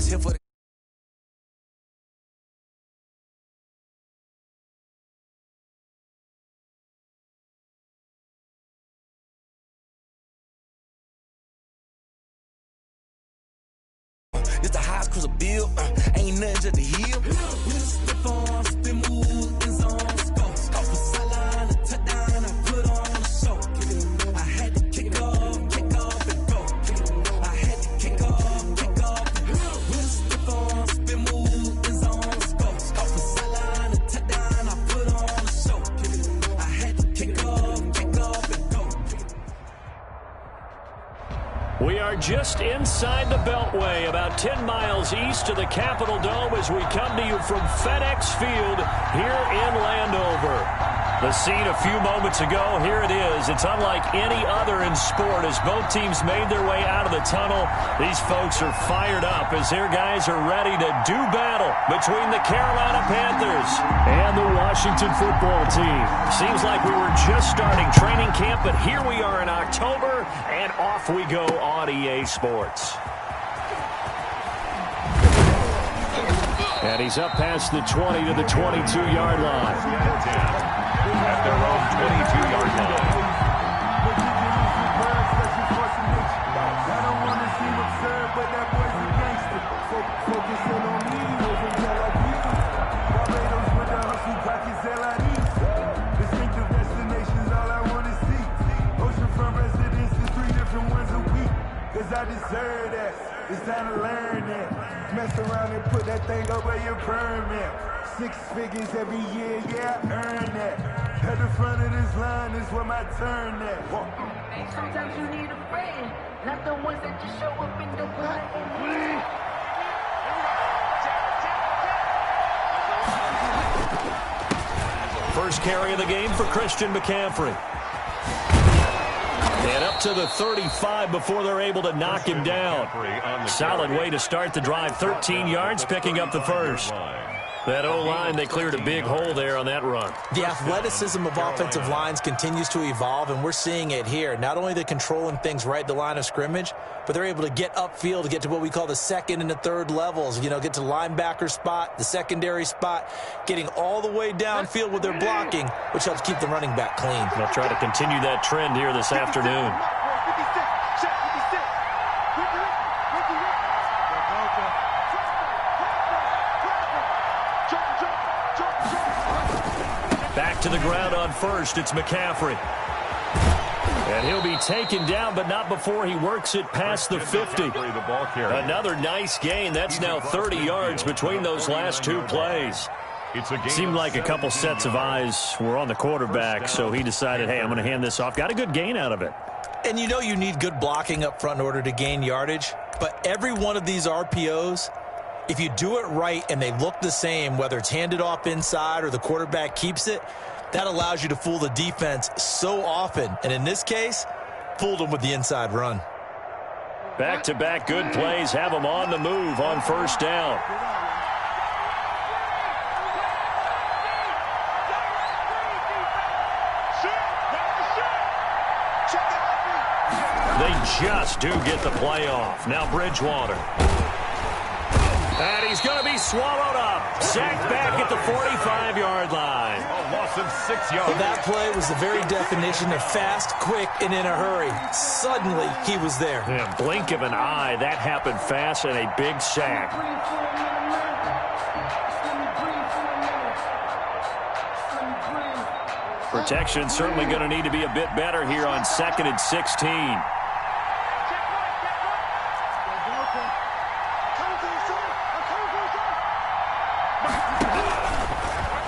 just here for the it's the highest cruise a bill, ain't nothing just to heal. We just step on, spin move, in zone, scope. Off the sideline, a touchdown, I put on the show. I had to kick off, and go. I had to kick off, and go. We just step on, spin move, in zone, scope. Off the sideline, a touchdown, I put on the show. I had to kick off, and go. We are just inside the Beltway, about 10 miles east of the Capitol Dome as we come to you from FedEx Field here in Landover. The scene a few moments ago, here it is. It's unlike any other in sport as both teams made their way out of the tunnel. These folks are fired up as their guys are ready to do battle between the Carolina Panthers and the Washington football team. Seems like we were just starting training camp, but here we are in October, and off we go on EA Sports. And he's up past the 20 to the 22-yard line. At their own 22-yard line. I don't want to seem absurd, but that boy's a gangster. Focusing on me, over Tel Aviv. Barbados with the hustle, pockets LIDs. Distinctive destinations, all I want to see. Oceanfront residences, 3 different ones a week. Cause I deserve that. It's time to learn that. Mess around and put that thing over your permit. 6 figures every year, yeah, I earn that. At the front of this line is where my turn at. Sometimes you need a friend, not the ones that just show up in the blood. First carry of the game for Christian McCaffrey. And up to the 35 before they're able to knock him down. Solid way to start the drive. 13 yards, picking up the first. That O-line, they cleared a big hole there on that run. The athleticism of offensive lines continues to evolve, and we're seeing it here. Not only are they controlling things right at the line of scrimmage, but they're able to get upfield to get to what we call the second and the third levels. You know, get to the linebacker spot, the secondary spot, getting all the way downfield with their blocking, which helps keep the running back clean. They'll try to continue that trend here this afternoon. Back to the ground on first. It's McCaffrey. And he'll be taken down, but not before he works it past the 50. Another nice gain. That's now 30 yards between those last 2 plays. Seemed like a couple sets of eyes were on the quarterback, so he decided, hey, I'm going to hand this off. Got a good gain out of it. And you know you need good blocking up front in order to gain yardage, but every one of these RPOs, if you do it right and they look the same, whether it's handed off inside or the quarterback keeps it, that allows you to fool the defense so often. And in this case, fooled them with the inside run. Back-to-back good plays have them on the move on first down. They just do get the play off. Now Bridgewater. And he's going to be swallowed up. Sacked back at the 45-yard line. A loss of 6 yards. Well, that play was the very definition of fast, quick, and in a hurry. Suddenly, he was there. Yeah, blink of an eye. That happened fast and a big sack. Protection certainly going to need to be a bit better here on 2nd and 16.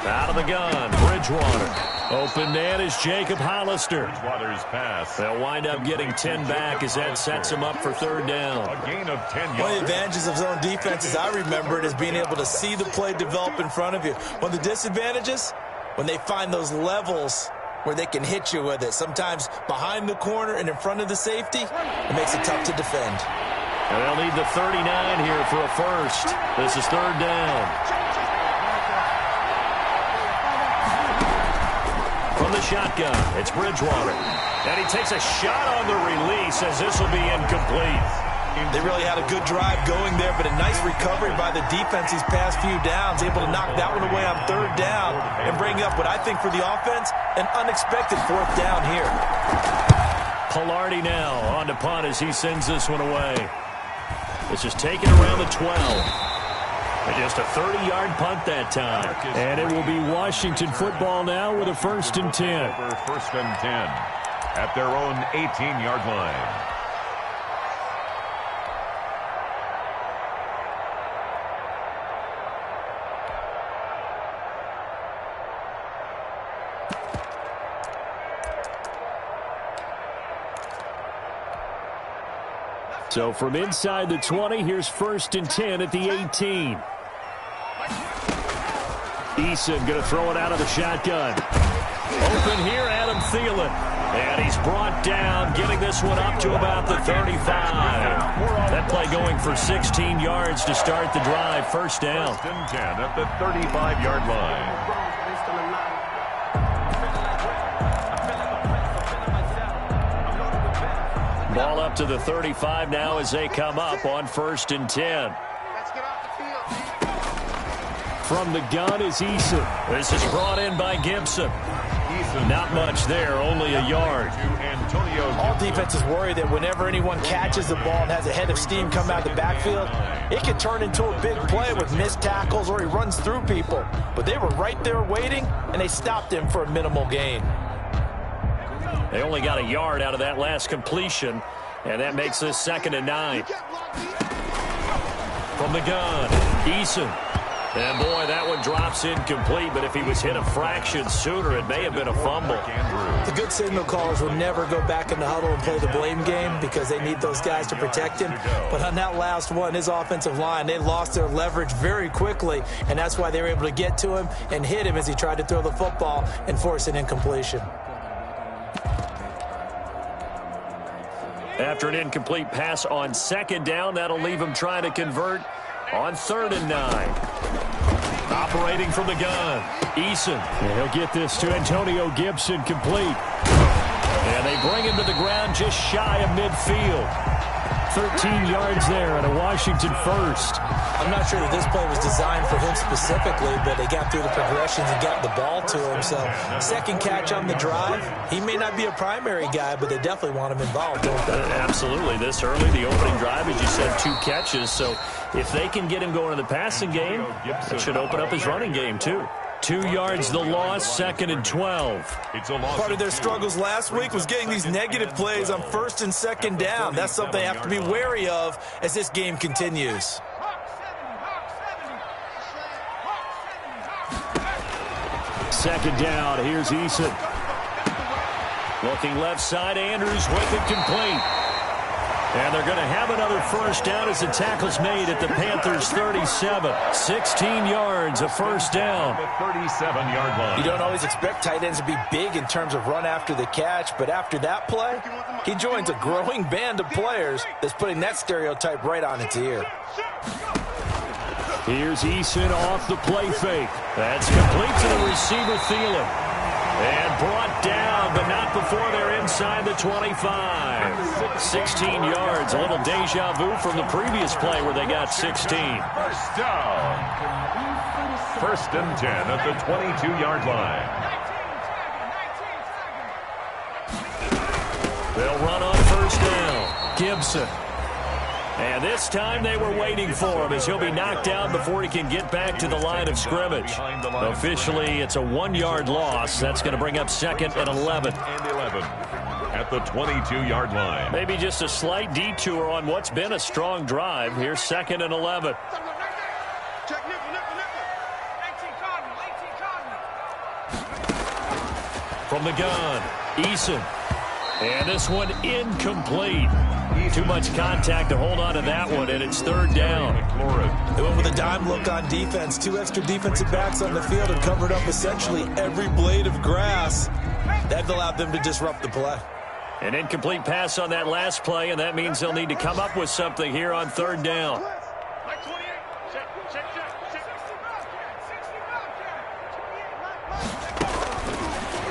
Out of the gun, Bridgewater. Open man is Jacob Hollister. Bridgewater's pass. They'll wind up getting 10 back as that sets them up for 3rd down. A gain of 10 yards. One of the advantages of zone defense, as I remember it, is being able to see the play develop in front of you. One of the disadvantages, when they find those levels where they can hit you with it, sometimes behind the corner and in front of the safety, it makes it tough to defend. And they'll need the 39 here for a first. This is 3rd down. From the shotgun, it's Bridgewater. And he takes a shot on the release as this will be incomplete. They really had a good drive going there, but a nice recovery by the defense these past few downs, able to knock that one away on third down and bring up what I think for the offense, an unexpected fourth down here. Pilardi now on to punt as he sends this one away. It's just taken around the 12. And just a 30-yard punt that time. And it will be Washington football now with a 1st and 10. First and 10 at their own 18-yard line. So from inside the 20, here's 1st and 10 at the 18. Eason going to throw it out of the shotgun. Open here, Adam Thielen. And he's brought down, getting this one up to about the 35. That play going for 16 yards to start the drive. 1st down. 1st and 10 at the 35-yard line. Ball up to the 35 now as they come up on 1st and 10. From the gun is Eason. This is brought in by Gibson. Not much there, only a yard. All defenses worry that whenever anyone catches the ball and has a head of steam come out of the backfield, it can turn into a big play with missed tackles or he runs through people. But they were right there waiting, and they stopped him for a minimal gain. They only got a yard out of that last completion, and that makes this 2nd and 9. From the gun, Eason. And, boy, that one drops incomplete, but if he was hit a fraction sooner, it may have been a fumble. The good signal callers will never go back in the huddle and play the blame game because they need those guys to protect him. But on that last one, his offensive line, they lost their leverage very quickly, and that's why they were able to get to him and hit him as he tried to throw the football and force an incompletion. After an incomplete pass on 2nd down, that'll leave him trying to convert on 3rd and 9. Operating from the gun, Eason. And he'll get this to Antonio Gibson complete. And they bring him to the ground just shy of midfield. 13 yards there and a Washington 1st. I'm not sure that this play was designed for him specifically, but they got through the progressions and got the ball to him. So 2nd catch on the drive. He may not be a primary guy, but they definitely want him involved, don't they? Absolutely. This early, the opening drive, as you said, 2 catches. So if they can get him going in the passing game, that should open up his running game too. 2 yards the loss, 2nd and 12. Part of their struggles last week was getting these negative plays on 1st and 2nd down. That's something they have to be wary of as this game continues. Second down, here's Eason. Looking left side, Andrews with it complete. And they're going to have another 1st down as the tackle's made at the Panthers' 37. 16 yards, a 1st down. The 37-yard line. You don't always expect tight ends to be big in terms of run after the catch, but after that play, he joins a growing band of players that's putting that stereotype right on its ear. Here's Eason off the play fake. That's complete to the receiver, Thielen. And brought down, but not before they're inside the 25. 16 yards, a little deja vu from the previous play where they got 16. 1st down. 1st and 10 at the 22-yard line. They'll run on 1st down. Gibson. And this time they were waiting for him as he'll be knocked down before he can get back to the line of scrimmage. Officially, it's a 1-yard loss. That's going to bring up 2nd and 11. At the 22-yard line. Maybe just a slight detour on what's been a strong drive. Here's 2nd and 11. From the gun, Eason. And this one incomplete. Too much contact to hold on to that one, and it's 3rd down. They went with a dime look on defense. 2 extra defensive backs on the field and covered up essentially every blade of grass. That allowed them to disrupt the play. An incomplete pass on that last play, and that means they'll need to come up with something here on 3rd down.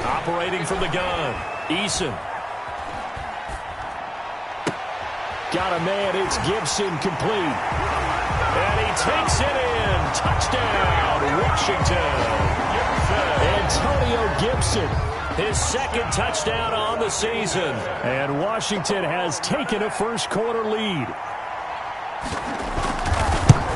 Operating from the gun, Eason. got a man. It's Gibson, complete. And he takes it in. Touchdown, Washington. Antonio Gibson, his second touchdown on the season. And Washington has taken a first-quarter lead.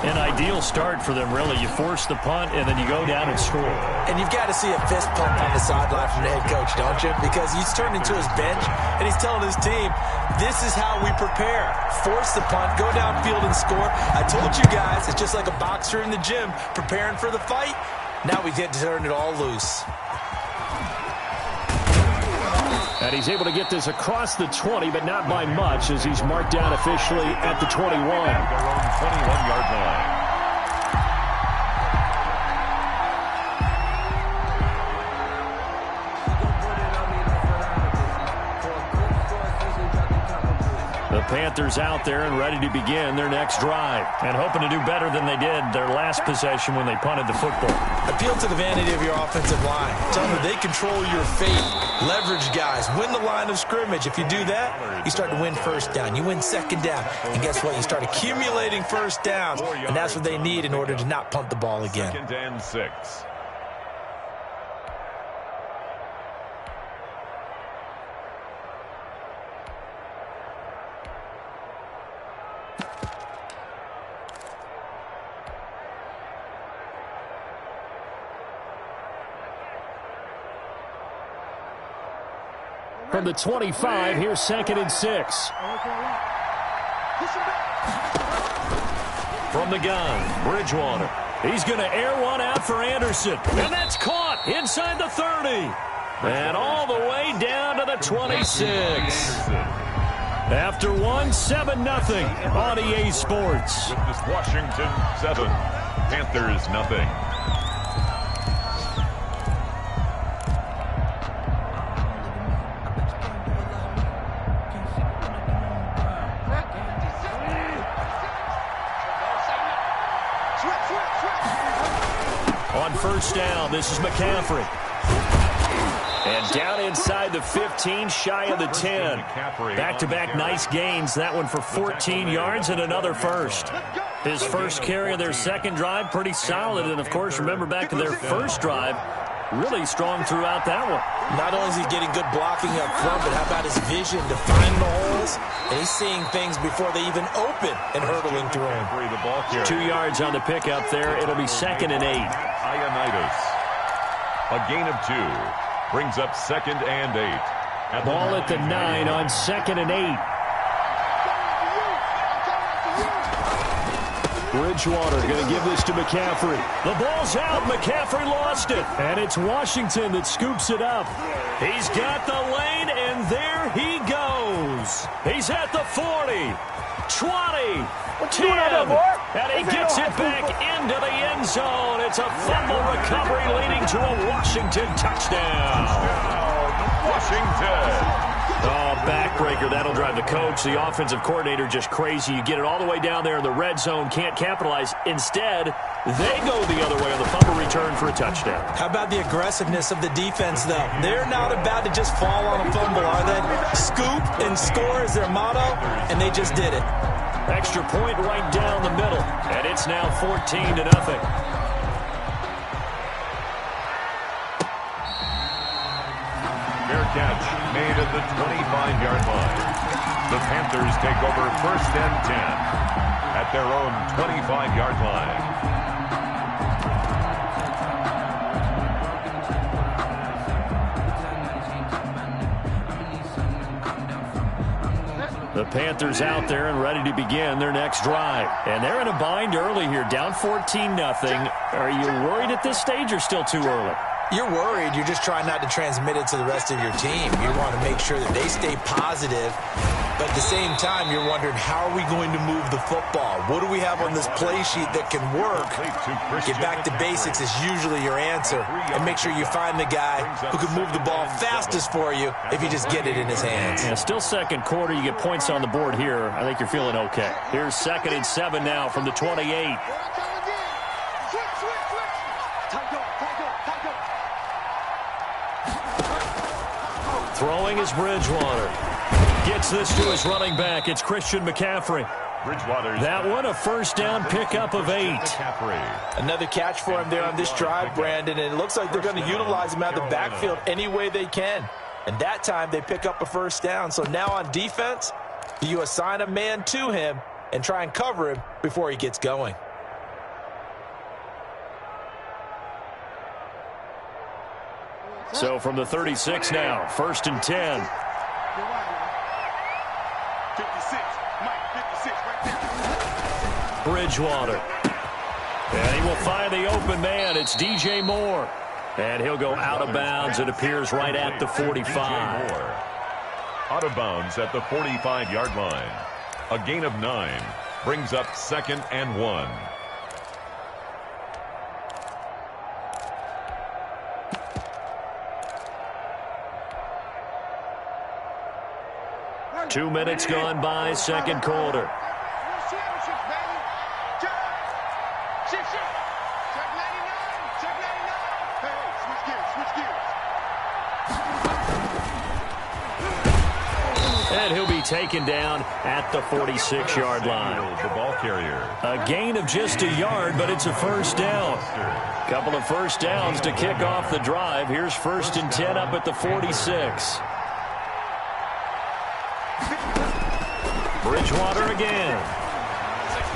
An ideal start for them, really. You force the punt, and then you go down and score. And you've got to see a fist pump on the sideline from the head coach, don't you? Because he's turned into his bench, and he's telling his team, this is how we prepare. Force the punt, go downfield and score. I told you guys, it's just like a boxer in the gym preparing for the fight. Now we get to turn it all loose. And he's able to get this across the 20, but not by much, as he's marked down officially at the 21. Their own 21-yard line. The Panthers out there and ready to begin their next drive, and hoping to do better than they did their last possession when they punted the football. Appeal to the vanity of your offensive line. Tell them they control your fate. Leverage guys. Win the line of scrimmage. If you do that, you start to win first down. You win second down. And guess what? You start accumulating first downs. And that's what they need in order to not punt the ball again. 2nd and 6. From the 25, here's 2nd and 6. From the gun, Bridgewater. He's going to air one out for Anderson. And that's caught inside the 30. And all the way down to the 26. After one, 7-0 on EA Sports. With this Washington 7, Panthers nothing. On first down, this is McCaffrey. And down inside the 15, shy of the 10. Back-to-back nice gains. That one for 14 yards and another first. His first carry of their second drive, pretty solid. And, of course, remember back to their first drive, really strong throughout that one. Not only is he getting good blocking up front, but how about his vision to find the holes? And he's seeing things before they even open and hurtling through them. 2 yards on the pickup there. It'll be 2nd and 8. Ioannidis. A gain of 2. Brings up 2nd and 8. Ball at the 9 on 2nd and 8. Bridgewater going to give this to McCaffrey. The ball's out. McCaffrey lost it. And it's Washington that scoops it up. He's got the lane, and there he goes. He's at the 40, 20, 10, and he gets it back into the end zone. It's a fumble recovery leading to a Washington touchdown. Washington. Oh, backbreaker. That'll drive the coach, the offensive coordinator, just crazy. You get it all the way down there in the red zone, can't capitalize. Instead, they go the other way on the fumble return for a touchdown. How about the aggressiveness of the defense, though? They're not about to just fall on a fumble, are they? Scoop and score is their motto, and they just did it. Extra point right down the middle, and it's now 14-0. Fair catch made at the 25-yard line. The Panthers take over 1st and 10 at their own 25-yard line. The Panthers out there and ready to begin their next drive. And they're in a bind early here, down 14-0. Are you worried at this stage or still too early? You're worried. You're just trying not to transmit it to the rest of your team. You want to make sure that they stay positive. But at the same time, you're wondering, how are we going to move the football? What do we have on this play sheet that can work? Get back to basics is usually your answer. And make sure you find the guy who can move the ball fastest for you if you just get it in his hands. Yeah, still second quarter. You get points on the board here. I think you're feeling okay. Here's 2nd and 7 now from the 28. Throwing is Bridgewater. Gets this to his running back. It's Christian McCaffrey. That one a first down pickup of 8. Another catch for him there on this drive, Brandon, and it looks like they're going to utilize him out of the backfield any way they can. And that time they pick up a first down. So now on defense, you assign a man to him and try and cover him before he gets going. So from the 36 now, 1st and 10. 56, Mike, 56 right there. Bridgewater. And he will find the open man. It's DJ Moore. And he'll go out of bounds, it appears, right at the 45. Out of bounds at the 45-yard line. A gain of 9 brings up 2nd and 1. Two minutes gone by, second quarter. And he'll be taken down at the 46-yard line. The ball carrier. A gain of just a yard, but it's a first down. Couple of first downs to kick off the drive. Here's 1st and 10 up at the 46. Bridgewater again.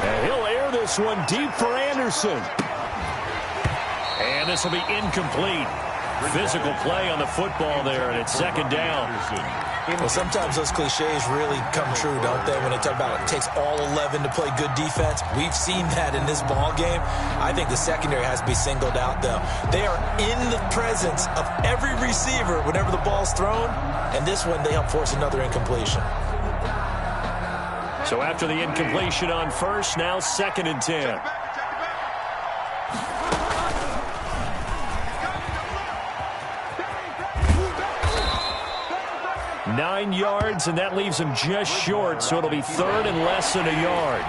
And he'll air this one deep for Anderson. And this will be incomplete. Physical play on the football there, and it's 2nd down. Well, sometimes those cliches really come true, don't they, when they talk about it takes all 11 to play good defense. We've seen that in this ball game. I think the secondary has to be singled out, though. They are in the presence of every receiver whenever the ball's thrown, and this one they help force another incompletion. So after the incompletion on first, now 2nd and 10. 9 yards, and that leaves him just short, so it'll be 3rd and less than a yard.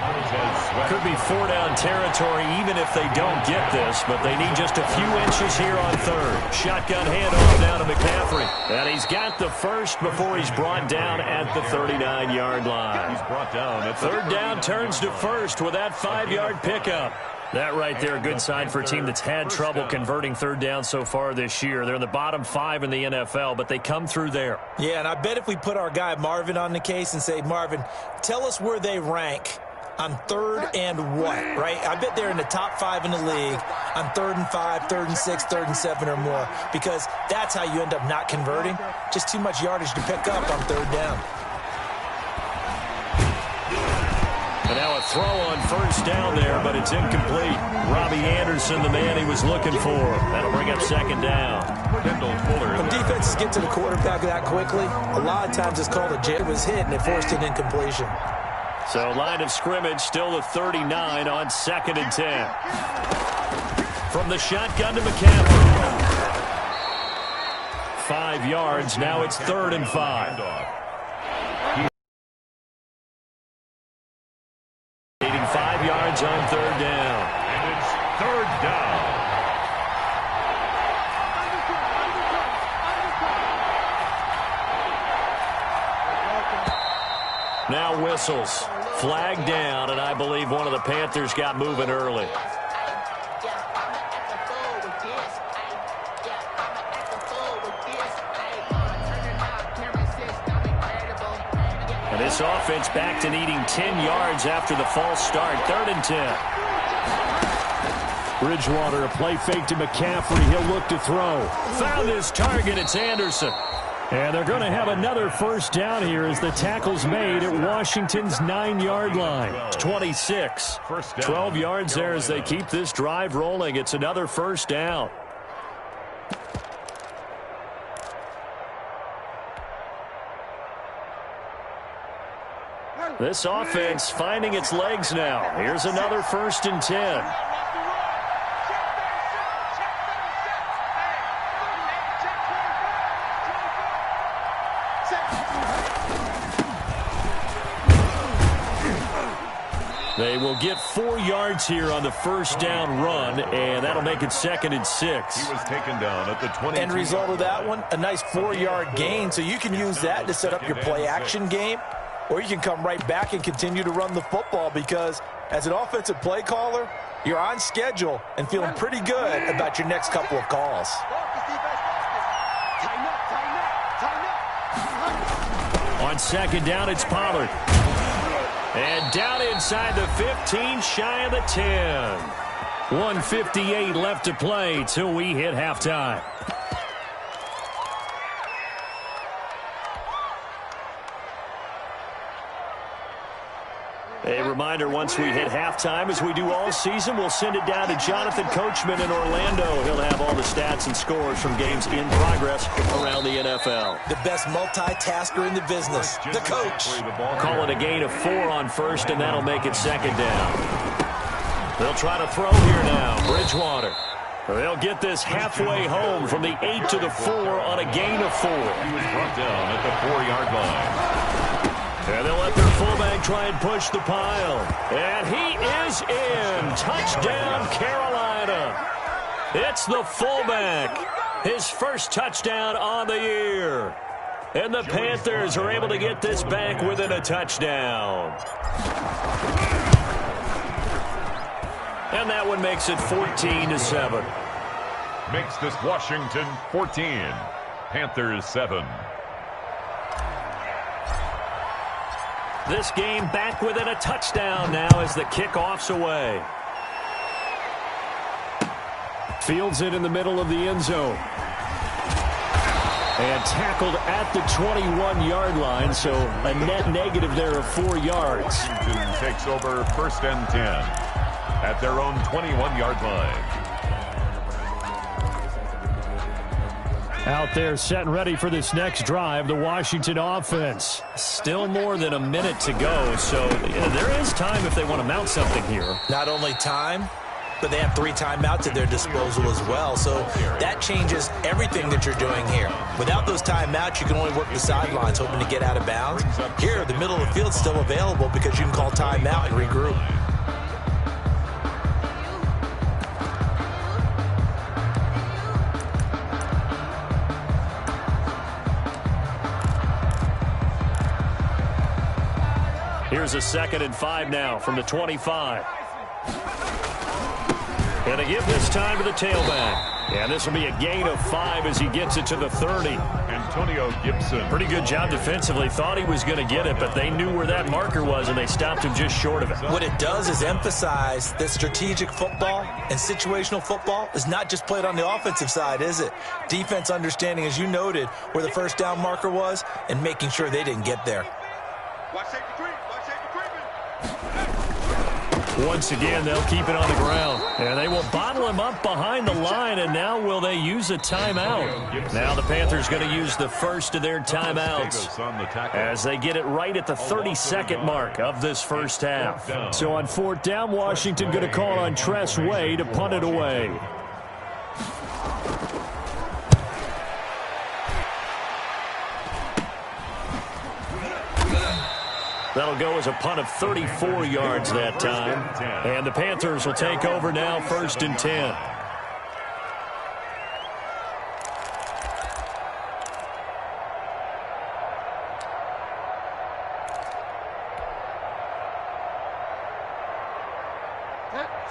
Could be 4-down territory even if they don't get this, but they need just a few inches here on 3rd. Shotgun handoff now to McCaffrey. And he's got the first before he's brought down at the 39-yard line. He's brought down at 3rd down turns to 1st with that 5-yard pickup. That right there, a good sign for a team that's had trouble converting 3rd down so far this year. They're in the bottom 5 in the NFL, but they come through there. Yeah, and I bet if we put our guy Marvin on the case and say, Marvin, tell us where they rank on 3rd and what, right? I bet they're in the top 5 in the league on 3rd and 5, 3rd and 6, 3rd and 7 or more, because that's how you end up not converting. Just too much yardage to pick up on 3rd down. And now a throw on 1st down there, but it's incomplete. Robbie Anderson, the man he was looking for. That'll bring up 2nd down. When defenses get to the quarterback that quickly, a lot of times it's called a jam. It was hit, and it forced an incompletion. So line of scrimmage still the 39 on 2nd and 10. From the shotgun to McCaffrey. 5 yards. Now it's 3rd and 5. 5 yards on 3rd down. And it's 3rd down. Now whistles. Flag down, and I believe one of the Panthers got moving early. And this offense back to needing 10 yards after the false start. 3rd and 10. Bridgewater, a play fake to McCaffrey. He'll look to throw. Found his target. It's Anderson. And they're going to have another first down here as the tackle's made at Washington's 9-yard line. 26. 12 yards there as they keep this drive rolling. It's another first down. This offense finding its legs now. Here's another 1st and 10. They will get 4 yards here on the first down run, and that'll make it 2nd and 6. He was taken down at the 20. End result of that one, a nice 4-yard gain, so you can use that to set up your play-action game, or you can come right back and continue to run the football because as an offensive play caller, you're on schedule and feeling pretty good about your next couple of calls. On 2nd down, it's Pollard. And down inside the 15, shy of the 10. 1:58 left to play till we hit halftime. A reminder, once we hit halftime, as we do all season, we'll send it down to Jonathan Coachman in Orlando. He'll have all the stats and scores from games in progress around the NFL. The best multitasker in the business, the coach. Calling a gain of 4 on first, and that'll make it 2nd down. They'll try to throw here now. Bridgewater. They'll get this halfway home from the 8 to the 4 on a gain of 4. He was brought down at the 4-yard line. And they'll let their fullback try and push the pile. And he is in. Touchdown, Carolina. It's the fullback. His first touchdown on the year. And the Panthers are able to get this back within a touchdown. And that one makes it 14-7. Makes this Washington 14. Panthers 7. This game back within a touchdown now as the kickoff's away. Fields it in the middle of the end zone. And tackled at the 21-yard line, so a net negative there of 4 yards. Washington takes over 1st and 10 at their own 21-yard line. Out there set and ready for this next drive, the Washington offense. Still more than a minute to go, so there is time if they want to mount something here. Not only time, but they have 3 timeouts at their disposal as well, so that changes everything that you're doing here. Without those timeouts, you can only work the sidelines, hoping to get out of bounds. Here, the middle of the field is still available because you can call timeout and regroup. Here's a 2nd and 5 now from the 25. And they give this time to the tailback. And this will be a gain of 5 as he gets it to the 30. Antonio Gibson. Pretty good job defensively. Thought he was going to get it, but they knew where that marker was, and they stopped him just short of it. What it does is emphasize that strategic football and situational football is not just played on the offensive side, is it? Defense understanding, as you noted, where the first down marker was and making sure they didn't get there. Once again, they'll keep it on the ground. And they will bottle him up behind the line, and now will they use a timeout? Now the Panthers going to use the first of their timeouts as they get it right at the 32nd mark of this first half. So on 4th down, Washington going to call on Tress Way to punt it away. That'll go as a punt of 34 yards that time. And the Panthers will take over now, 1st and 10.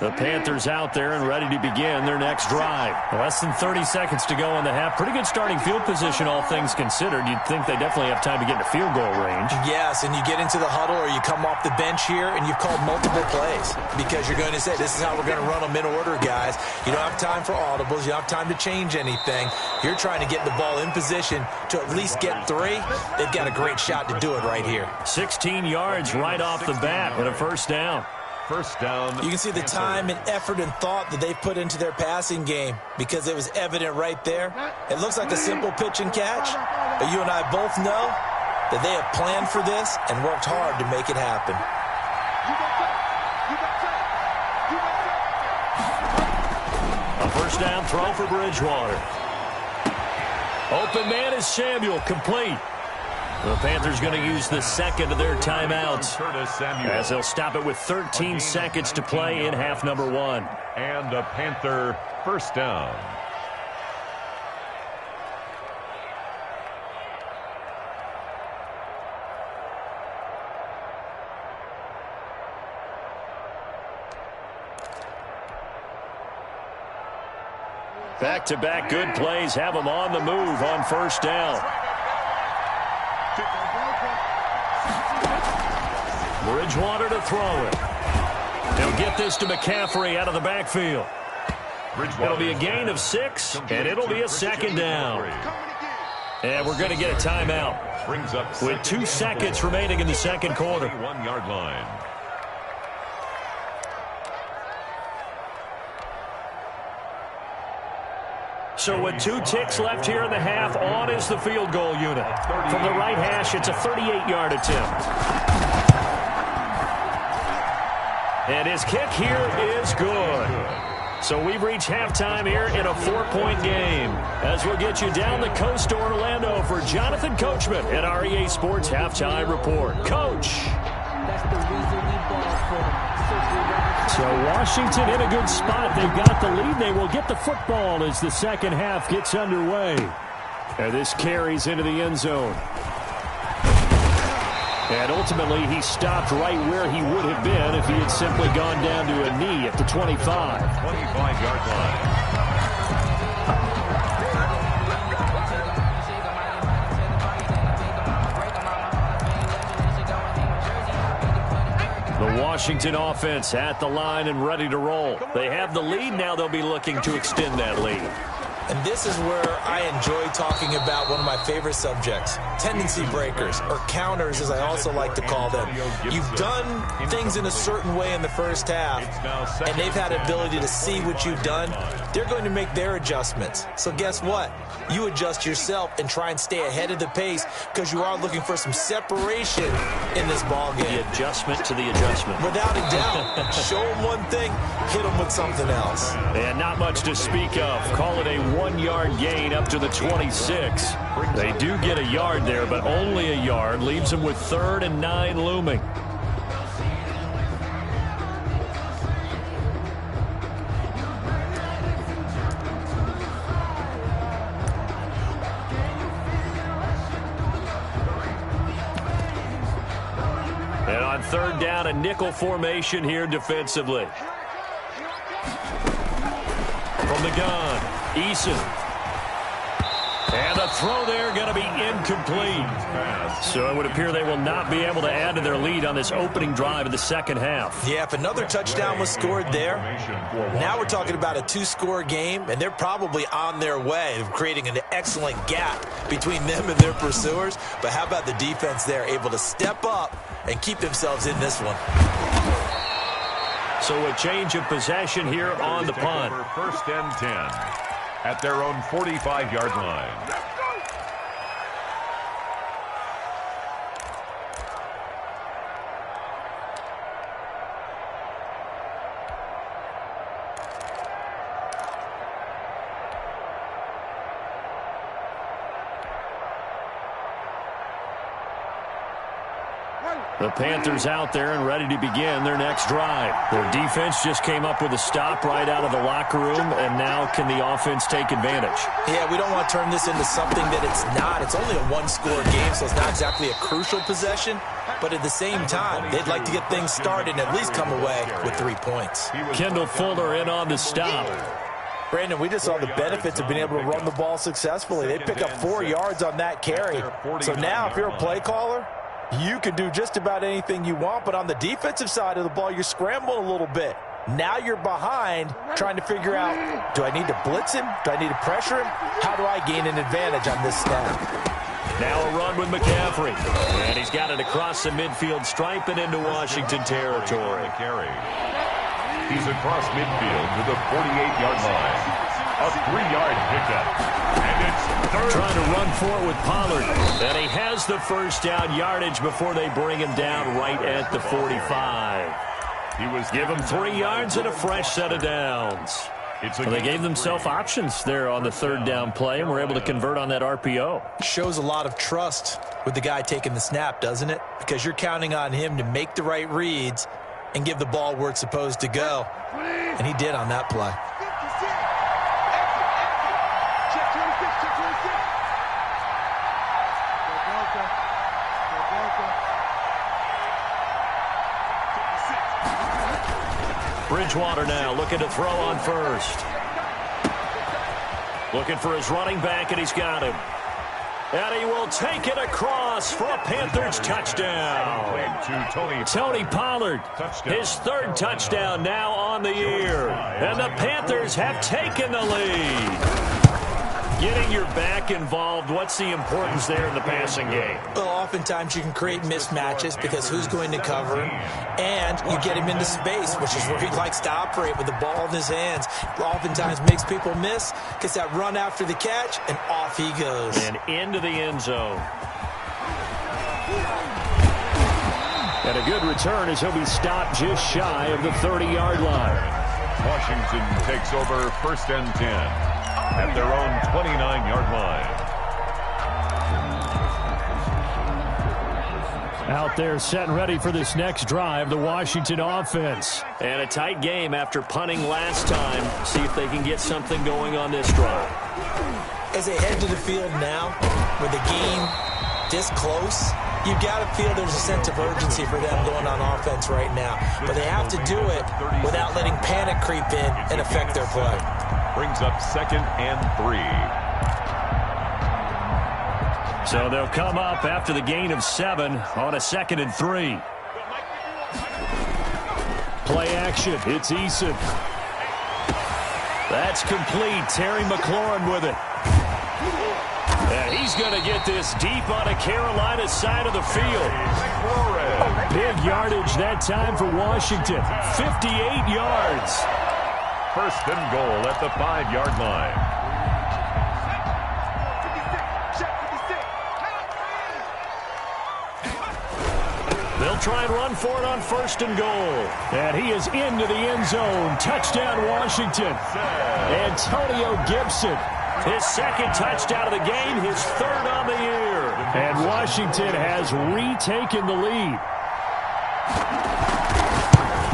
The Panthers out there and ready to begin their next drive. Less than 30 seconds to go in the half. Pretty good starting field position, all things considered. You'd think they definitely have time to get into field goal range. Yes, and you get into the huddle or you come off the bench here and you've called multiple plays because you're going to say, this is how we're going to run them in order, guys. You don't have time for audibles. You don't have time to change anything. You're trying to get the ball in position to at least get 3. They've got a great shot to do it right here. 16 yards right off the bat and a first down. First down. You can see the time and effort and thought that they've put into their passing game because it was evident right there. It looks like a simple pitch and catch, but you and I both know that they have planned for this and worked hard to make it happen. A first down throw for Bridgewater. Open man is Samuel, complete. The Panthers going to use the second of their timeouts as they'll stop it with 13 seconds to play in half number 1. And a Panther first down. Back-to-back good plays have them on the move on first down. Bridgewater to throw it. They'll get this to McCaffrey out of the backfield. It'll be a gain of 6, and it'll be a second down. And we're going to get a timeout with 2 seconds remaining in the second quarter. 1-yard line. So with 2 ticks left here in the half, on is the field goal unit. From the right hash, it's a 38-yard attempt. And his kick here is good. So we've reached halftime here in a 4-point game. As we'll get you down the coast to Orlando for Jonathan Coachman at our EA Sports Halftime Report. Coach. That's the reason we ball for. So Washington in a good spot. They've got the lead. They will get the football as the second half gets underway. And this carries into the end zone. And ultimately, he stopped right where he would have been if he had simply gone down to a knee at the 25. 25-yard line. The Washington offense at the line and ready to roll. They have the lead. Now they'll be looking to extend that lead. And this is where I enjoy talking about one of my favorite subjects, tendency breakers, or counters as I also like to call them. You've done things in a certain way in the first half, and they've had ability to see what you've done. They're going to make their adjustments. So guess what? You adjust yourself and try and stay ahead of the pace because you are looking for some separation in this ball game. The adjustment to the adjustment. Without a doubt. Show them one thing, hit them with something else. And not much to speak of. Call it a 1-yard gain up to the 26. They do get a yard there, but only a yard. Leaves them with 3rd and 9 looming. And on 3rd down, a nickel formation here defensively. From the gun, Eason. And the throw there going to be incomplete. So it would appear they will not be able to add to their lead on this opening drive of the second half. Yeah, if another touchdown was scored there, now we're talking about a 2-score game, and they're probably on their way of creating an excellent gap between them and their pursuers. But how about the defense there, able to step up and keep themselves in this one? So a change of possession here on the punt. 1st and 10 at their own 45-yard line. The Panthers out there and ready to begin their next drive. Their defense just came up with a stop right out of the locker room, and now can the offense take advantage? Yeah, we don't want to turn this into something that it's not. It's only a 1-score game, so it's not exactly a crucial possession. But at the same time, they'd like to get things started and at least come away with 3 points. Kendall Fuller in on the stop. Brandon, we just saw the benefits of being able to run the ball successfully. They pick up 4 yards on that carry. So now if you're a play caller, you can do just about anything you want, but on the defensive side of the ball, you're scrambling a little bit. Now you're behind, trying to figure out, do I need to blitz him? Do I need to pressure him? How do I gain an advantage on this snap? Now a run with McCaffrey. And he's got it across the midfield stripe and into Washington territory. He's across midfield to the 48-yard line. A 3-yard pickup. And it's 3rd. Trying to run for it with Pollard. And he has the first down yardage before they bring him down right at the 45. He was Give him 3 yards and a fresh set of downs. Well, they gave themselves options there on the third down play and were able to convert on that RPO. Shows a lot of trust with the guy taking the snap, doesn't it? Because you're counting on him to make the right reads and give the ball where it's supposed to go. And he did on that play. Bridgewater now looking to throw on first. Looking for his running back, and he's got him. And he will take it across for a Panthers touchdown. Tony Pollard, his third touchdown now on the year. And the Panthers have taken the lead. Getting your back involved, what's the importance there in the passing game? Well, oftentimes you can create mismatches because who's going to cover him, and you get him into space, which is where he likes to operate with the ball in his hands. Oftentimes makes people miss, gets that run after the catch, and off he goes. And into the end zone. And a good return as he'll be stopped just shy of the 30-yard line. Washington takes over 1st and 10. At their own 29-yard line. Out there set and ready for this next drive, the Washington offense. And a tight game after punting last time. See if they can get something going on this drive. As they head to the field now, with the game this close, you've got to feel there's a sense of urgency for them going on offense right now. But they have to do it without letting panic creep in and affect their play. Brings up 2nd and 3. So they'll come up after the gain of 7 on a 2nd and 3. Play action. It's Eason. That's complete. Terry McLaurin with it. And he's going to get this deep on a Carolina side of the field. Big yardage that time for Washington. 58 yards. 1st and goal at the 5-yard line. They'll try and run for it on 1st and goal. And he is into the end zone. Touchdown, Washington. Antonio Gibson. His 2nd touchdown of the game, his 3rd on the year. And Washington has retaken the lead.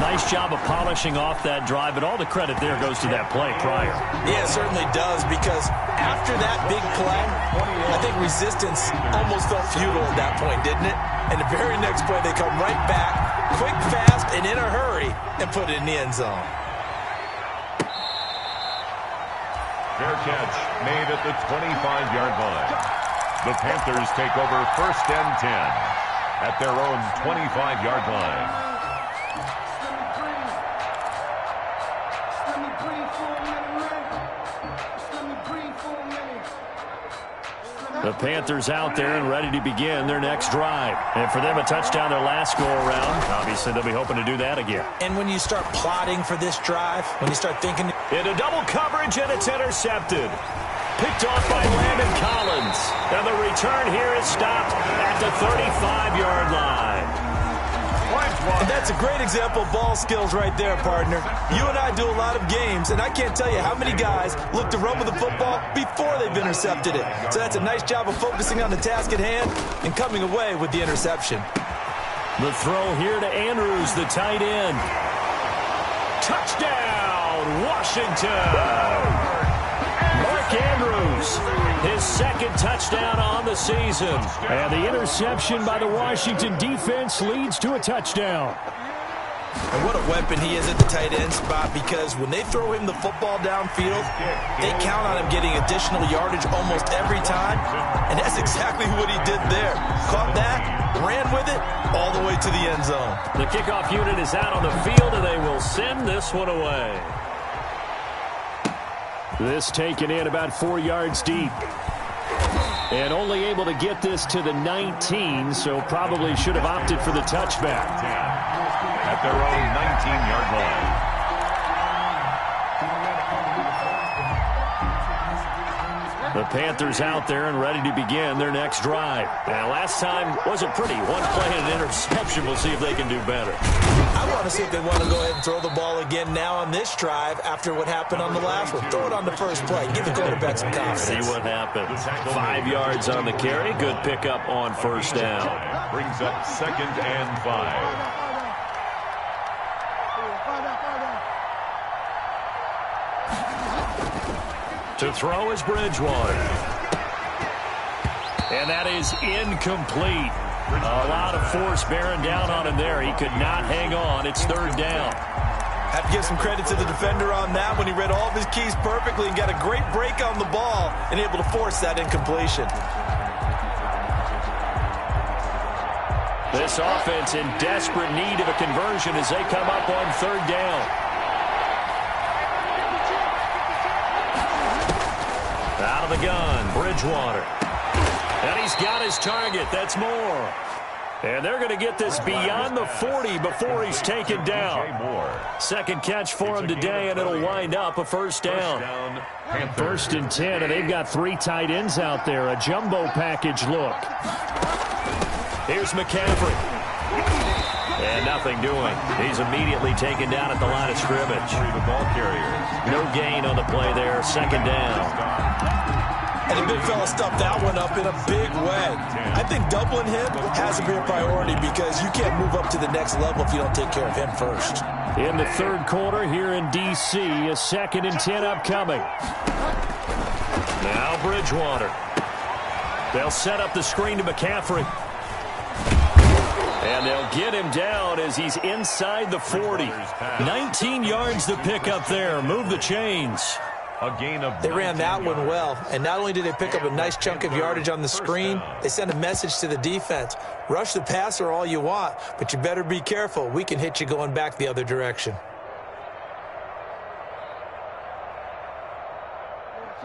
Nice job of polishing off that drive, but all the credit there goes to that play prior. Yeah, it certainly does, because after that big play, I think resistance almost felt futile at that point, didn't it? And the very next play, they come right back, quick, fast, and in a hurry, and put it in the end zone. Fair catch made at the 25-yard line. The Panthers take over 1st and 10 at their own 25-yard line. The Panthers out there and ready to begin their next drive. And for them, a touchdown their last go-around. Obviously, they'll be hoping to do that again. And when you start plotting for this drive, when you start thinking... Into double coverage, and it's intercepted. Picked off by Landon Collins. And the return here is stopped at the 35-yard line. And that's a great example of ball skills right there, partner. You and I do a lot of games, and I can't tell you how many guys look to run with the football before they've intercepted it. So that's a nice job of focusing on the task at hand and coming away with the interception. The throw here to Andrews, the tight end. Touchdown, Washington! Mark Andrews, his 2nd touchdown on the season. And the interception by the Washington defense leads to a touchdown. And what a weapon he is at the tight end spot, because when they throw him the football downfield, they count on him getting additional yardage almost every time. And that's exactly what he did there. Caught that, ran with it, all the way to the end zone. The kickoff unit is out on the field, and they will send this one away. This taken in about 4 yards deep. And only able to get this to the 19, so probably should have opted for the touchback. At their own 19-yard line. The Panthers out there and ready to begin their next drive. Now, last time wasn't pretty. One play and an interception. We'll see if they can do better. I want to see if they want to go ahead and throw the ball again now on this drive after what happened on the last one. Throw it on the first play. Give the quarterback some confidence. See what happens. 5 yards on the carry. Good pickup on first down. Brings up 2nd and 5. To throw is Bridgewater. And that is incomplete. A lot of force bearing down on him there. He could not hang on. It's 3rd down. Have to give some credit to the defender on that when he read all of his keys perfectly and got a great break on the ball and able to force that incompletion. This offense in desperate need of a conversion as they come up on 3rd down. Out of the gun, Bridgewater. And he's got his target. That's more. And they're going to get this beyond the 40 before he's taken down. Second catch for him today, and it'll wind up a first down. 1st and 10, and they've got 3 tight ends out there. A jumbo package look. Here's McCaffrey. And nothing doing. He's immediately taken down at the line of scrimmage. The ball carrier. No gain on the play there. 2nd down. And the big fella stuffed that one up in a big way. I think doubling him has to be a priority because you can't move up to the next level if you don't take care of him first. In the 3rd quarter here in D.C., a 2nd and 10 upcoming. Now Bridgewater. They'll set up the screen to McCaffrey. And they'll get him down as he's inside the 40. 19 yards to pick up there. Move the chains. A gain of They ran that one well, and not only did they pick up a nice chunk of yardage on the screen, they sent a message to the defense. Rush the passer all you want, but you better be careful. We can hit you going back the other direction.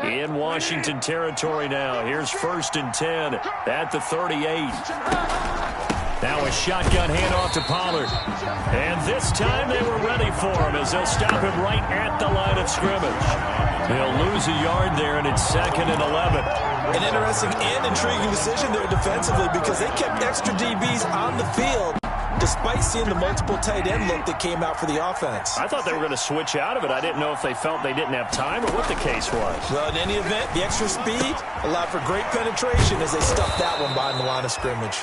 In Washington territory now. Here's 1st and 10 at the 38. Now a shotgun handoff to Pollard. And this time they were ready for him as they'll stop him right at the line of scrimmage. They'll lose a yard there, and it's 2nd and 11. An interesting and intriguing decision there defensively because they kept extra DBs on the field despite seeing the multiple tight end look that came out for the offense. I thought they were going to switch out of it. I didn't know if they felt they didn't have time or what the case was. Well, in any event, the extra speed allowed for great penetration as they stuffed that one behind the line of scrimmage.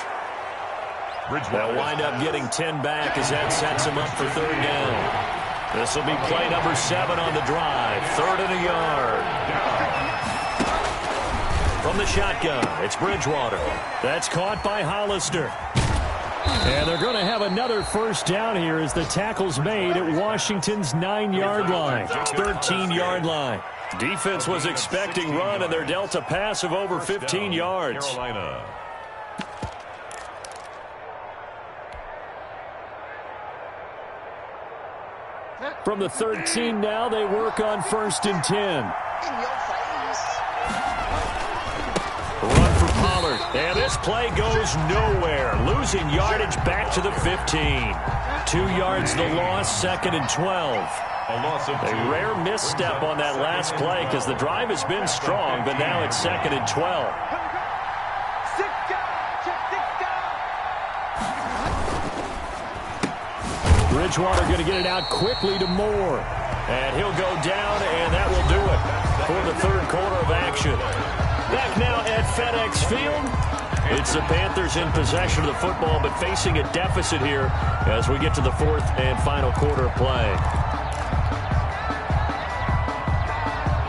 They'll wind up getting 10 back as that sets them up for 3rd down. This will be play number 7 on the drive. 3rd and a yard. From the shotgun, it's Bridgewater. That's caught by Hollister. And they're going to have another first down here as the tackle's made at Washington's 9-yard line. 13-yard line. Defense was expecting run, and they're dealt a pass of over 15 yards. Carolina. From the 13 now, they work on 1st and 10. Run for Pollard. And this play goes nowhere. Losing yardage back to the 15. 2 yards the loss, 2nd and 12. A loss of 2. A rare misstep on that last play because the drive has been strong, but now it's 2nd and 12. Bridgewater going to get it out quickly to Moore. And he'll go down, and that will do it for the 3rd quarter of action. Back now at FedEx Field. It's the Panthers in possession of the football, but facing a deficit here as we get to the 4th and final quarter of play.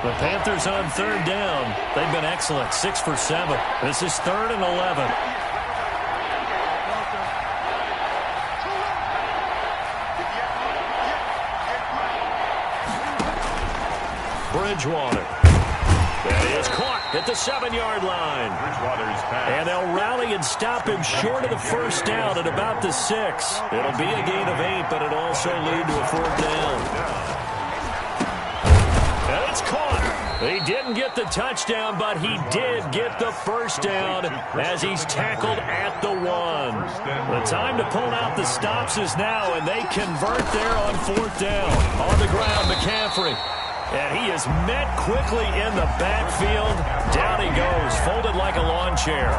The Panthers on 3rd down. They've been excellent, 6 for 7. This is 3rd and 11. Bridgewater. That is caught at the 7-yard line. Bridgewater's pass. And they'll rally and stop him short of the first down at about the 6. It'll be a gain of 8, but it'll also lead to a 4th down. And it's caught. He didn't get the touchdown, but he did get the first down as he's tackled at the 1. The time to pull out the stops is now, and they convert there on 4th down. On the ground, McCaffrey. And he is met quickly in the backfield. Down he goes, folded like a lawn chair.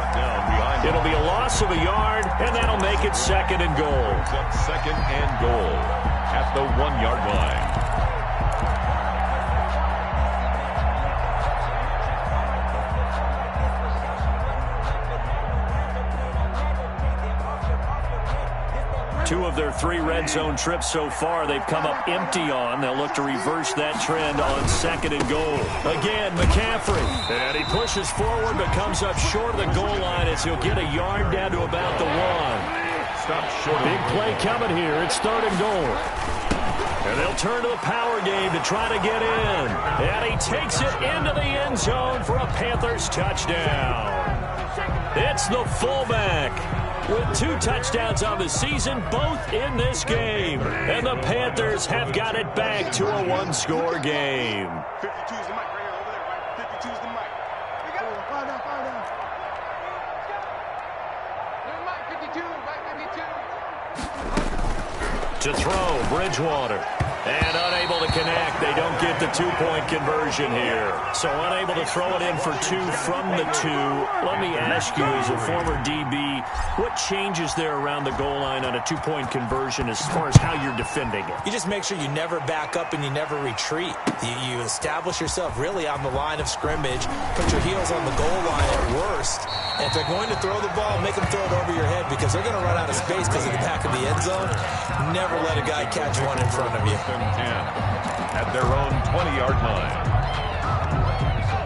It'll be a loss of a yard, and that'll make it 2nd and goal. Second and goal at the 1-yard line. Two of their 3 red zone trips so far, they've come up empty on. They'll look to reverse that trend on 2nd and goal. Again, McCaffrey. And he pushes forward but comes up short of the goal line as he'll get a yard down to about the 1. Stop short. Big play coming here. It's 3rd and goal. And they'll turn to the power game to try to get in. And he takes it into the end zone for a Panthers touchdown. It's the fullback with 2 touchdowns on the season, both in this game. And the Panthers have got it back to a 1-score game. 52's the mic right here, over there, right? 52's the mic. Fire down, fire down. To throw, Bridgewater. And unable to connect. They don't get the 2-point conversion here. So unable to throw it in for 2 from the 2. Let me ask you, as a former DB, what changes there around the goal line on a 2-point conversion as far as how you're defending it? You just make sure you never back up and you never retreat. You establish yourself really on the line of scrimmage, put your heels on the goal line at worst. And if they're going to throw the ball, make them throw it over your head because they're going to run out of space because of the back of the end zone. Never let a guy catch one in front of you. 10 at their own 20-yard line.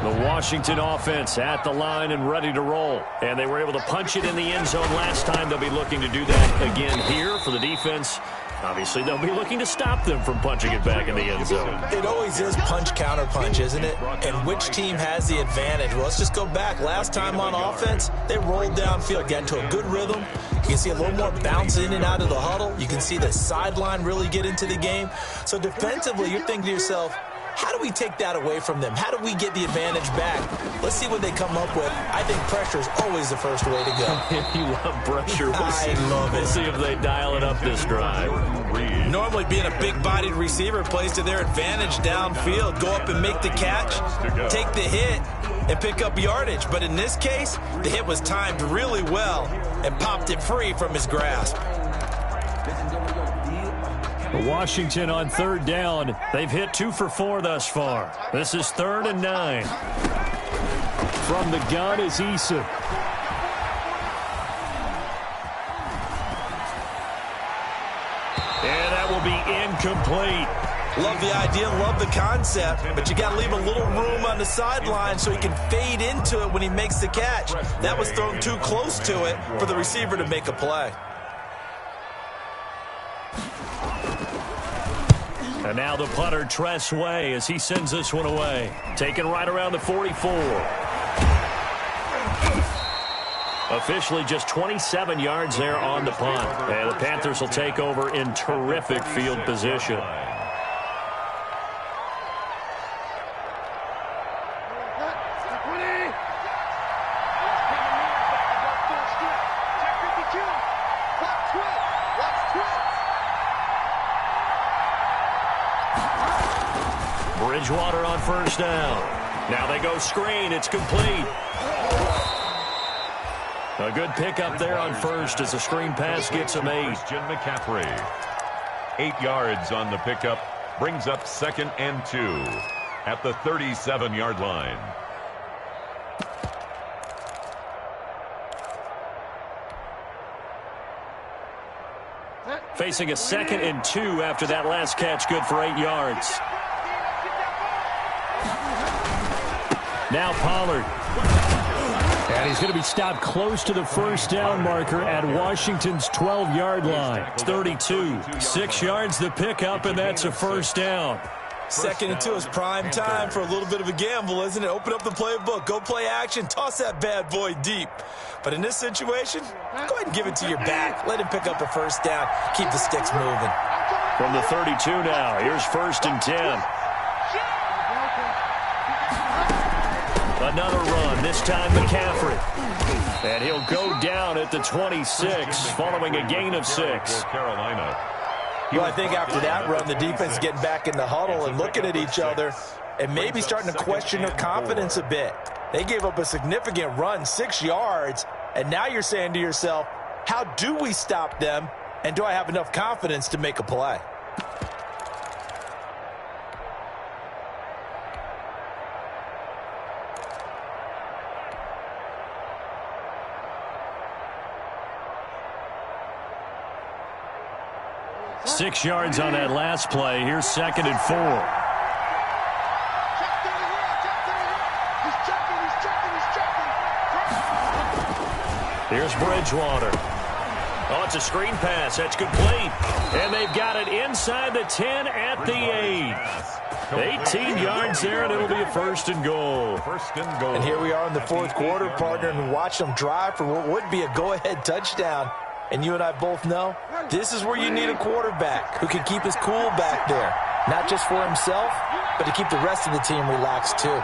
The Washington offense at the line and ready to roll. And they were able to punch it in the end zone last time. They'll be looking to do that again here for the defense. Obviously, they'll be looking to stop them from punching it back in the end zone. It always is punch-counter-punch, isn't it? And which team has the advantage? Well, let's just go back. Last time on offense, they rolled downfield, got into a good rhythm. You can see a little more bounce in and out of the huddle. You can see the sideline really get into the game. So defensively, you're thinking to yourself, how do we take that away from them? How do we get the advantage back? Let's see what they come up with. I think pressure is always the first way to go. You love pressure. I love it. We'll see if they dial it up this drive. Normally being a big-bodied receiver plays to their advantage downfield. Go up and make the catch, take the hit, and pick up yardage. But in this case, the hit was timed really well and popped it free from his grasp. Washington on 3rd down. They've hit 2 for 4 thus far. This is 3rd and 9. From the gun is Issa. And that will be incomplete. Love the idea, love the concept, but you got to leave a little room on the sideline so he can fade into it when he makes the catch. That was thrown too close to it for the receiver to make a play. And now the punter, Tress Way, as he sends this one away. Taken right around the 44. Officially just 27 yards there on the punt. And the Panthers will take over in terrific field position. Bridgewater on 1st down. Now they go screen. It's complete. A good pickup there on 1st as the screen pass gets him 8. Christian McCaffrey. 8 yards on the pickup. Brings up 2nd and 2 at the 37-yard line. Facing a 2nd and 2 after that last catch, good for 8 yards. Now Pollard. And he's going to be stopped close to the 1st down marker at Washington's 12-yard line. It's 32. 6 yards the pickup, and that's a 1st down. 2nd and 2 is prime time for a little bit of a gamble, isn't it? Open up the playbook, go play action, toss that bad boy deep. But in this situation, go ahead and give it to your back. Let him pick up a 1st down. Keep the sticks moving. From the 32 now, here's 1st and 10. Another run, this time McCaffrey. And he'll go down at the 26 following a gain of 6. For Carolina. Well, I think after that run, the defense getting back in the huddle and looking at each other and maybe starting to question their confidence a bit. They gave up a significant run, 6 yards, and now you're saying to yourself, how do we stop them, and do I have enough confidence to make a play? Six yards on that last play. Here's 2nd and 4. Here's Bridgewater. Oh, it's a screen pass. That's complete. And they've got it inside the 10 at the 8. 18 yards there, and it'll be a 1st and goal. And here we are in the 4th quarter, partner, and watch them drive for what would be a go-ahead touchdown. And you and I both know this is where you need a quarterback who can keep his cool back there. Not just for himself, but to keep the rest of the team relaxed too.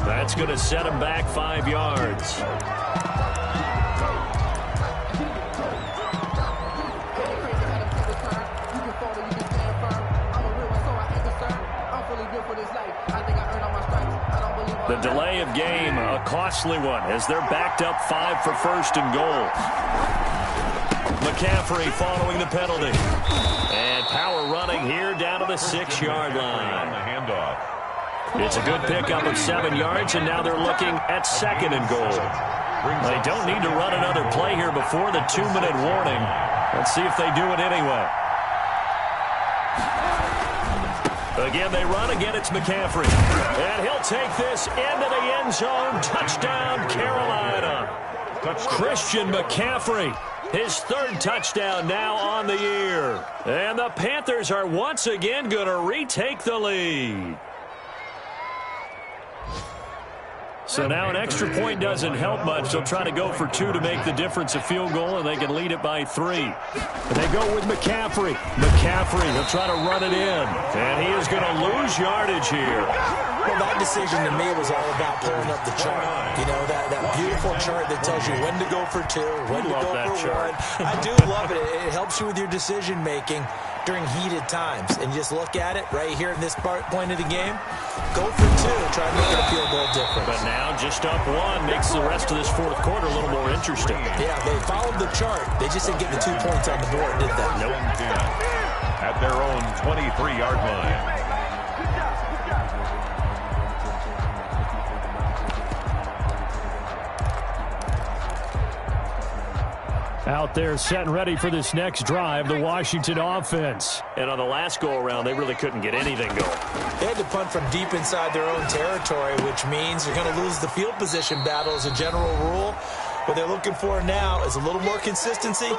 That's going to set him back 5 yards. The delay of game, a costly one, as they're backed up 5 for 1st and goal. McCaffrey following the penalty. And power running here down to the 6-yard line. The handoff. It's a good pickup of 7 yards, and now they're looking at 2nd and goal. They don't need to run another play here before the 2-minute warning. Let's see if they do it anyway. Again, they run. Again, it's McCaffrey. And he'll take this into the end zone. Touchdown, Carolina. Christian McCaffrey, his 3rd touchdown now on the year. And the Panthers are once again going to retake the lead. So now an extra point doesn't help much. They'll try to go for 2 to make the difference a field goal, and they can lead it by 3. And they go with McCaffrey. McCaffrey, they'll try to run it in. And he is going to lose yardage here. Well, that decision to me was all about pulling up the chart. You know, that beautiful chart that tells you when to go for 2, when to go for 1. I do love it. It helps you with your decision-making during heated times. And just look at it right here in this point of the game. Go for 2. Try and make it a field goal difference. But now just up 1 makes the rest of this 4th quarter a little more interesting. Yeah, they followed the chart. They just didn't get the 2 points on the board, did they? Nope. At their own 23-yard line. Out there set and ready for this next drive, the Washington offense. And on the last go-around, they really couldn't get anything going. They had to punt from deep inside their own territory, which means you're going to lose the field position battle as a general rule. What they're looking for now is a little more consistency,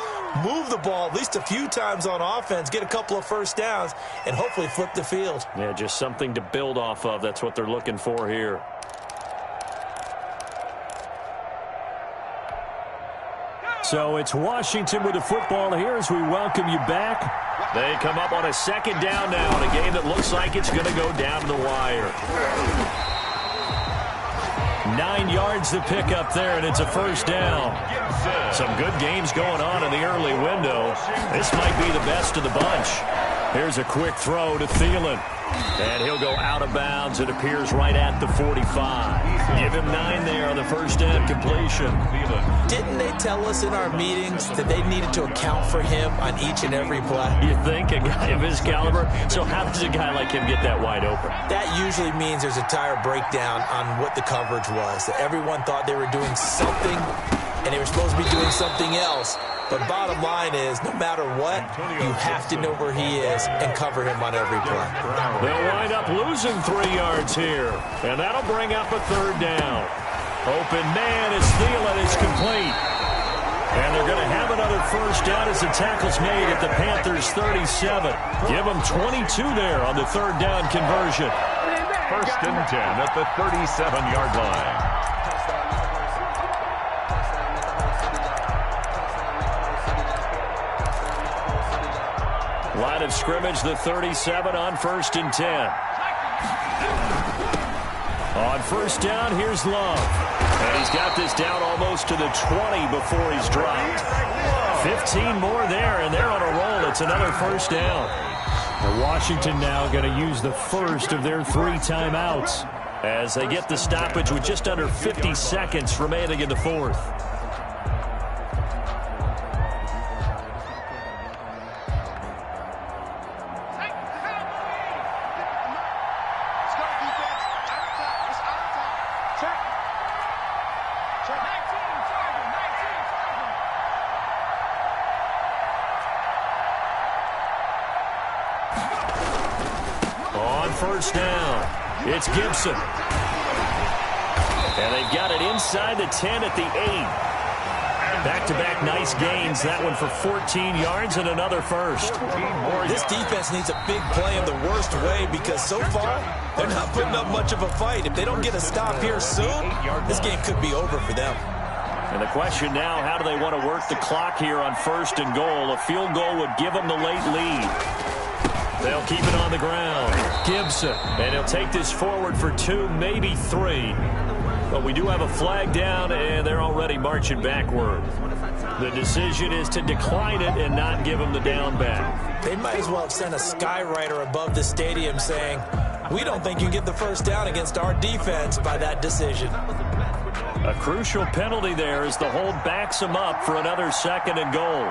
move the ball at least a few times on offense, get a couple of 1st downs, and hopefully flip the field. Yeah, just something to build off of. That's what they're looking for here. So it's Washington with the football here as we welcome you back. They come up on a 2nd down now in a game that looks like it's going to go down the wire. 9 yards to pick up there, and it's a 1st down. Some good games going on in the early window. This might be the best of the bunch. Here's a quick throw to Thielen. And he'll go out of bounds. It appears right at the 45. Give him 9 there on the 1st down completion. Didn't they tell us in our meetings that they needed to account for him on each and every play? You think? A guy of his caliber? So how does a guy like him get that wide open? That usually means there's a tire breakdown on what the coverage was. That everyone thought they were doing something, and they were supposed to be doing something else. But bottom line is, no matter what, you have to know where he is and cover him on every play. They'll wind up losing 3 yards here, and that'll bring up a 3rd down. Open man as Thielen is complete. And they're going to have another 1st down as the tackle's made at the Panthers' 37. Give them 22 there on the 3rd down conversion. 1st and 10 at the 37-yard line. Line of scrimmage, the 37 on 1st and 10. On 1st down, here's Love. And he's got this down almost to the 20 before he's dropped. 15 more there, and they're on a roll. It's another 1st down. And Washington now going to use the first of their 3 timeouts as they get the stoppage with just under 50 seconds remaining in the 4th. On 1st down, it's Gibson. And they've got it inside the 10 at the 8. Back-to-back nice gains. That one for 14 yards and another first. This defense needs a big play in the worst way because so far they're not putting up much of a fight. If they don't get a stop here soon, this game could be over for them. And the question now, how do they want to work the clock here on 1st and goal? A field goal would give them the late lead. They'll keep it on the ground. Gibson. And he'll take this forward for 2, maybe 3. But we do have a flag down, and they're already marching backward. The decision is to decline it and not give them the down back. They might as well have sent a skywriter above the stadium saying, we don't think you can get the 1st down against our defense by that decision. A crucial penalty there as the hold backs them up for another 2nd and goal.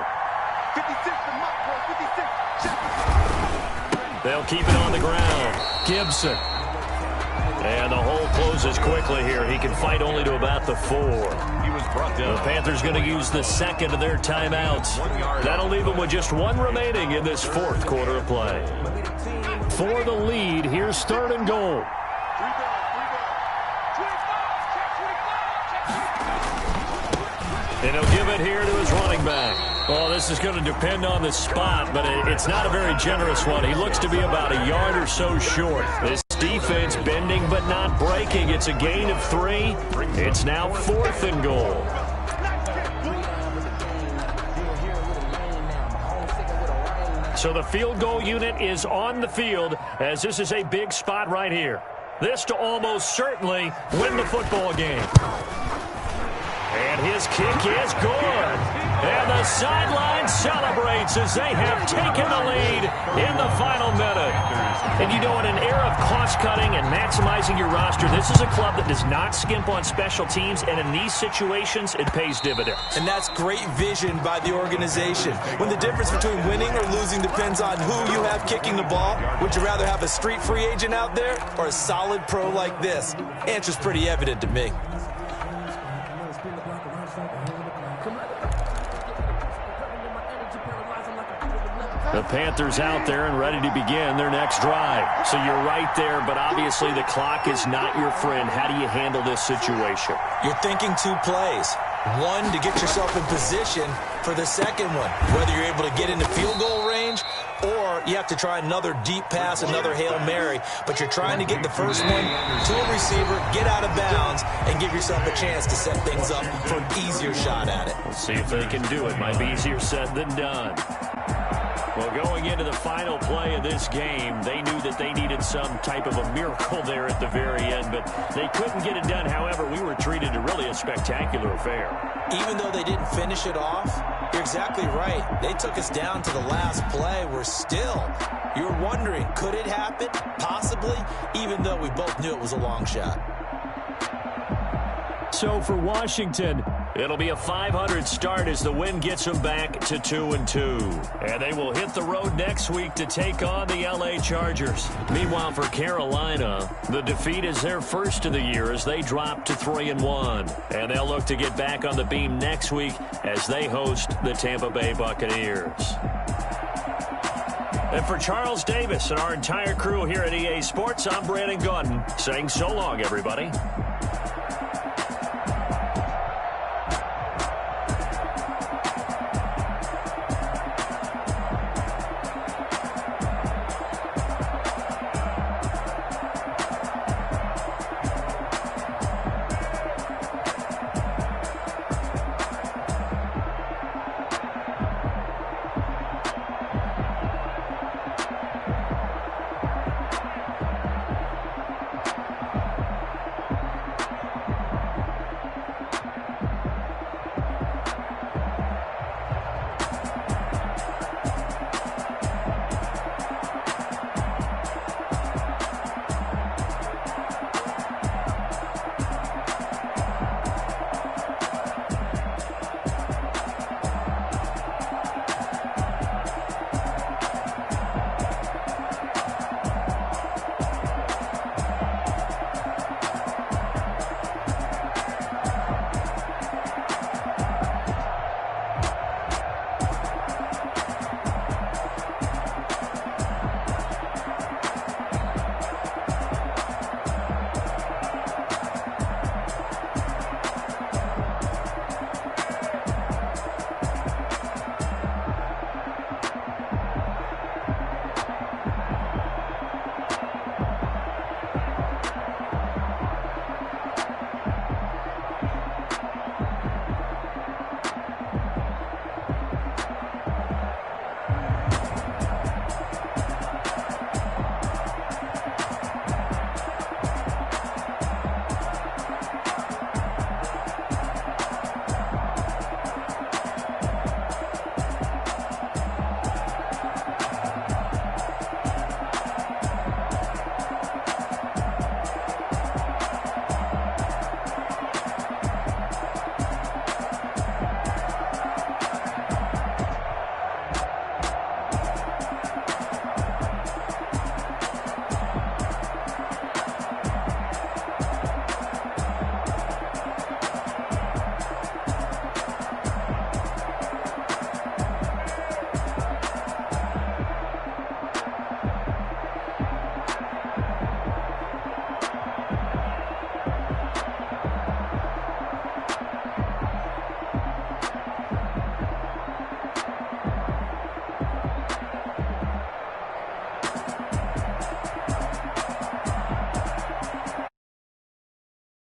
56 to Mark, 56. They'll keep it on the ground. Gibson. And the hole closes quickly here. He can fight only to about the 4. He was brought down. The Panthers going to use the 2nd of their timeouts. That'll leave them with just 1 remaining in this 4th quarter of play. For the lead, here's 3rd and goal. And he'll give it here to his running back. Well, this is going to depend on the spot, but it's not a very generous one. He looks to be about a yard or so short. This defense bending but not breaking. It's a gain of 3. It's now 4th and goal. So the field goal unit is on the field as this is a big spot right here. This to almost certainly win the football game. And his kick is good. And the sideline celebrates as they have taken the lead in the final minute. And you know, in an era of cost-cutting and maximizing your roster, this is a club that does not skimp on special teams, and in these situations, it pays dividends. And that's great vision by the organization. When the difference between winning or losing depends on who you have kicking the ball, would you rather have a street free agent out there or a solid pro like this? Answer's pretty evident to me. The Panthers out there and ready to begin their next drive. So you're right there, but obviously the clock is not your friend. How do you handle this situation? You're thinking 2 plays. One, to get yourself in position for the second one, whether you're able to get into field goal range or you have to try another deep pass, another Hail Mary. But you're trying to get the first one to a receiver, get out of bounds, and give yourself a chance to set things up for an easier shot at it. We'll see if they can do it. Might be easier said than done. Well, going into the final play of this game, they knew that they needed some type of a miracle there at the very end, but they couldn't get it done. However, we were treated to really a spectacular affair. Even though they didn't finish it off, you're exactly right. They took us down to the last play. You're wondering, could it happen? Possibly, even though we both knew it was a long shot. So for Washington, it'll be a .500 start as the win gets them back to 2-2. And they will hit the road next week to take on the LA Chargers. Meanwhile, for Carolina, the defeat is their first of the year as they drop to 3-1. And they'll look to get back on the beam next week as they host the Tampa Bay Buccaneers. And for Charles Davis and our entire crew here at EA Sports, I'm Brandon Gaudin saying so long, everybody.